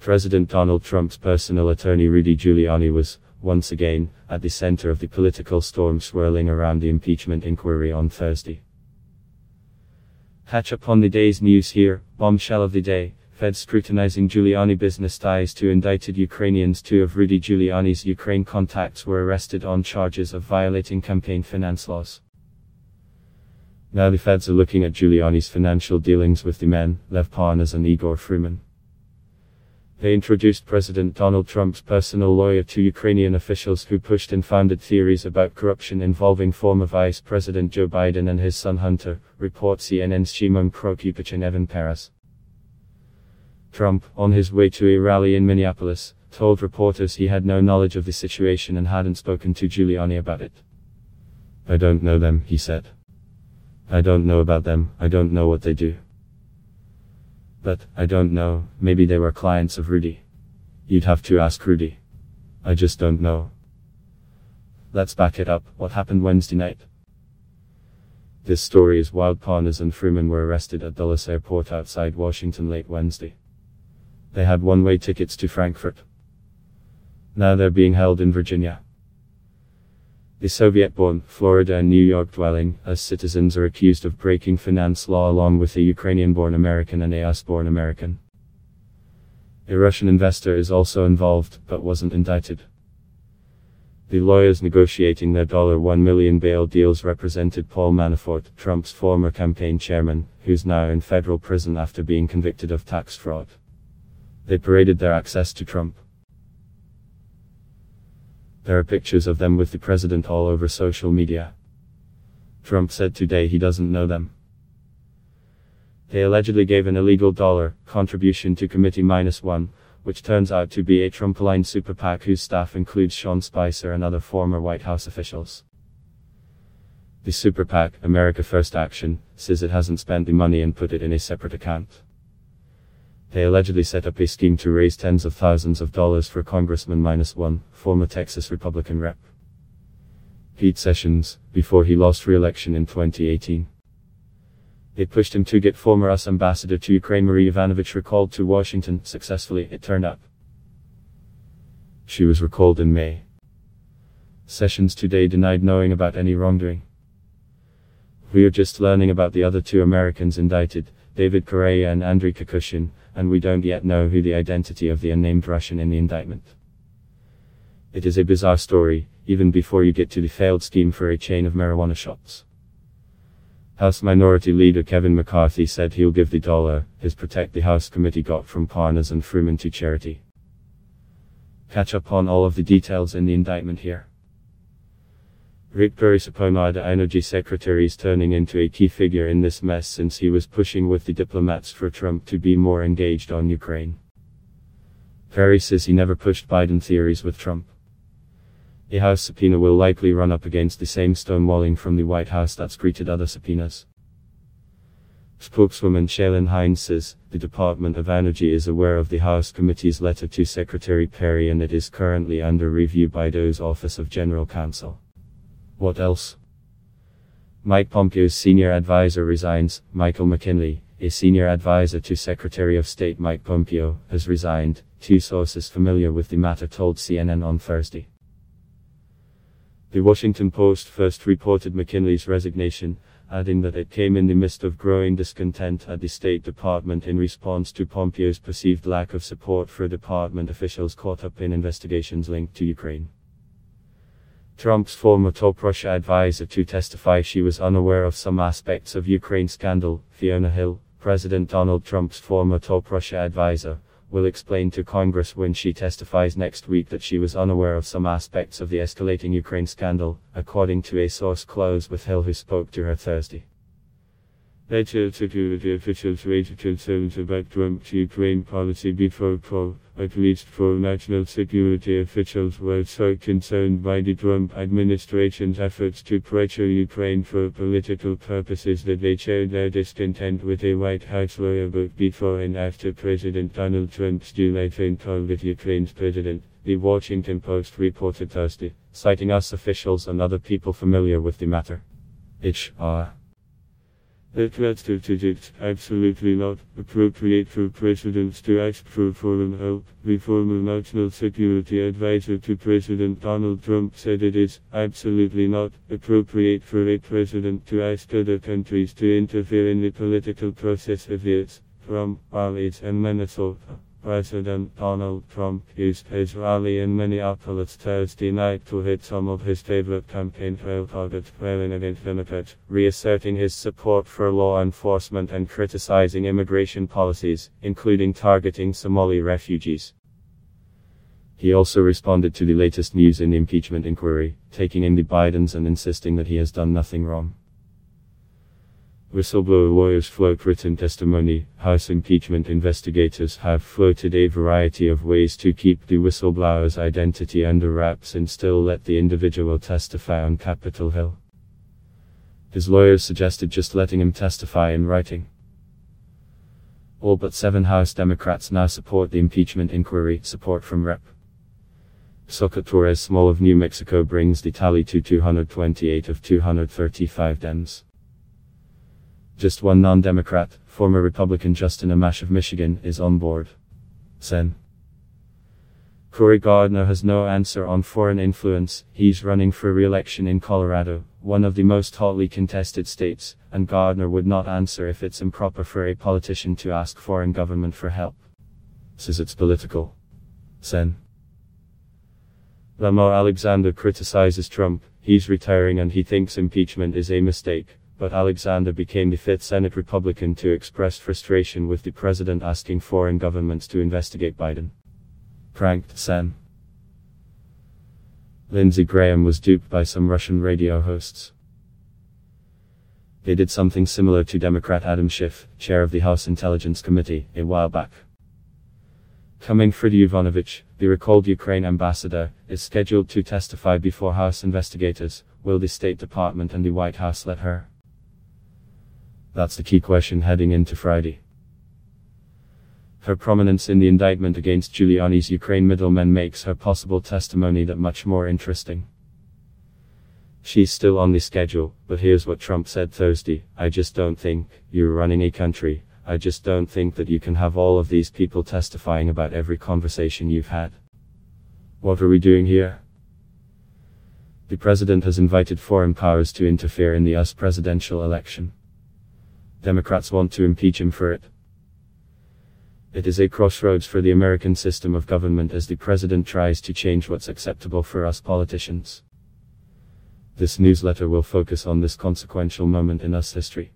President Donald Trump's personal attorney Rudy Giuliani was, once again, at the center of the political storm swirling around the impeachment inquiry on Thursday. Catch up on the day's news here. Bombshell of the day: Feds scrutinizing Giuliani business ties to indicted Ukrainians. Two of Rudy Giuliani's Ukraine contacts were arrested on charges of violating campaign finance laws. Now the feds are looking at Giuliani's financial dealings with the men, Lev Parnas and Igor Fruman. They introduced President Donald Trump's personal lawyer to Ukrainian officials who pushed and founded theories about corruption involving former Vice President Joe Biden and his son Hunter, reports CNN's Shimon Prokupich and Evan Perez. Trump, on his way to a rally in Minneapolis, told reporters he had no knowledge of the situation and hadn't spoken to Giuliani about it. "I don't know them," he said. "I don't know about them, I don't know what they do. But, I don't know, maybe they were clients of Rudy. You'd have to ask Rudy. I just don't know." Let's back it up. What happened Wednesday night? This story is wild. Parnas and Fruman were arrested at Dulles Airport outside Washington late Wednesday. They had one-way tickets to Frankfurt. Now they're being held in Virginia. The Soviet-born, Florida and New York dwelling, as citizens are accused of breaking finance law along with a Ukrainian-born American and a US-born American. A Russian investor is also involved, but wasn't indicted. The lawyers negotiating their $1 million bail deals represented Paul Manafort, Trump's former campaign chairman, who's now in federal prison after being convicted of tax fraud. They paraded their access to Trump. There are pictures of them with the president all over social media. Trump said today he doesn't know them. They allegedly gave an illegal dollar contribution to Committee -1, which turns out to be a Trump-aligned super PAC whose staff includes Sean Spicer and other former White House officials. The super PAC, America First Action, says it hasn't spent the money and put it in a separate account. They allegedly set up a scheme to raise tens of thousands of dollars for Congressman -1, former Texas Republican Rep. Pete Sessions, before he lost re-election in 2018. It pushed him to get former US Ambassador to Ukraine Marie Yovanovitch recalled to Washington, successfully, it turned out. She was recalled in May. Sessions today denied knowing about any wrongdoing. "We are just learning about the other two Americans indicted, David Correia and Andrei Kukushin, and we don't yet know who the identity of the unnamed Russian in the indictment. It is a bizarre story, even before you get to the failed scheme for a chain of marijuana shops." House Minority Leader Kevin McCarthy said he'll give the dollar his Protect the House committee got from Parnas and Fruman to charity. Catch up on all of the details in the indictment here. Rick Perry-Sapona, the Energy Secretary, is turning into a key figure in this mess since he was pushing with the diplomats for Trump to be more engaged on Ukraine. Perry says he never pushed Biden theories with Trump. A House subpoena will likely run up against the same stonewalling from the White House that's greeted other subpoenas. Spokeswoman Shailene Hines says, the Department of Energy is aware of the House Committee's letter to Secretary Perry and it is currently under review by DOE's Office of General Counsel. What else? Mike Pompeo's senior advisor resigns. Michael McKinley, a senior advisor to Secretary of State Mike Pompeo, has resigned, two sources familiar with the matter told CNN on Thursday. The Washington Post first reported McKinley's resignation, adding that it came in the midst of growing discontent at the State Department in response to Pompeo's perceived lack of support for department officials caught up in investigations linked to Ukraine. Trump's former top Russia advisor to testify she was unaware of some aspects of Ukraine scandal, Fiona Hill, President Donald Trump's former top Russia advisor, will explain to Congress when she testifies next week that she was unaware of some aspects of the escalating Ukraine scandal, according to a source close with Hill who spoke to her Thursday. Later to do with the officials raised concerns about Trump's Ukraine policy before at least 4 national security officials were so concerned by the Trump administration's efforts to pressure Ukraine for political purposes that they shared their discontent with a White House lawyer both before and after President Donald Trump's July phone call with Ukraine's president, the Washington Post reported Thursday, citing US officials and other people familiar with the matter. It's absolutely not appropriate for presidents to ask for foreign help. The former national security advisor to President Donald Trump said it is absolutely not appropriate for a president to ask other countries to interfere in the political process of his, from rallies in Minnesota. President Donald Trump used his rally in Minneapolis Thursday night to hit some of his favorite campaign trail targets, railing against Democrats, reasserting his support for law enforcement and criticizing immigration policies, including targeting Somali refugees. He also responded to the latest news in the impeachment inquiry, taking in the Bidens and insisting that he has done nothing wrong. Whistleblower lawyers float written testimony. House impeachment investigators have floated a variety of ways to keep the whistleblower's identity under wraps and still let the individual testify on Capitol Hill. His lawyers suggested just letting him testify in writing. All but 7 House Democrats now support the impeachment inquiry. Support from Rep. Torres Small of New Mexico brings the tally to 228 of 235 Dems. Just one non-Democrat, former Republican Justin Amash of Michigan, is on board. Sen. Cory Gardner has no answer on foreign influence. He's running for re-election in Colorado, one of the most hotly contested states, and Gardner would not answer if it's improper for a politician to ask foreign government for help. Says it's political. Sen. Lamar Alexander criticizes Trump. He's retiring and he thinks impeachment is a mistake. But Alexander became the 5th Senate Republican to express frustration with the president asking foreign governments to investigate Biden. Pranked Sen. Lindsey Graham was duped by some Russian radio hosts. They did something similar to Democrat Adam Schiff, chair of the House Intelligence Committee, a while back. Coming Fredy Yovanovitch, the recalled Ukraine ambassador, is scheduled to testify before House investigators. Will the State Department and the White House let her? That's the key question heading into Friday. Her prominence in the indictment against Giuliani's Ukraine middlemen makes her possible testimony that much more interesting. She's still on the schedule, but here's what Trump said Thursday: "I just don't think you're running a country. I just don't think that you can have all of these people testifying about every conversation you've had. What are we doing here?" The president has invited foreign powers to interfere in the US presidential election. Democrats want to impeach him for it. It is a crossroads for the American system of government as the president tries to change what's acceptable for us politicians. This newsletter will focus on this consequential moment in US history.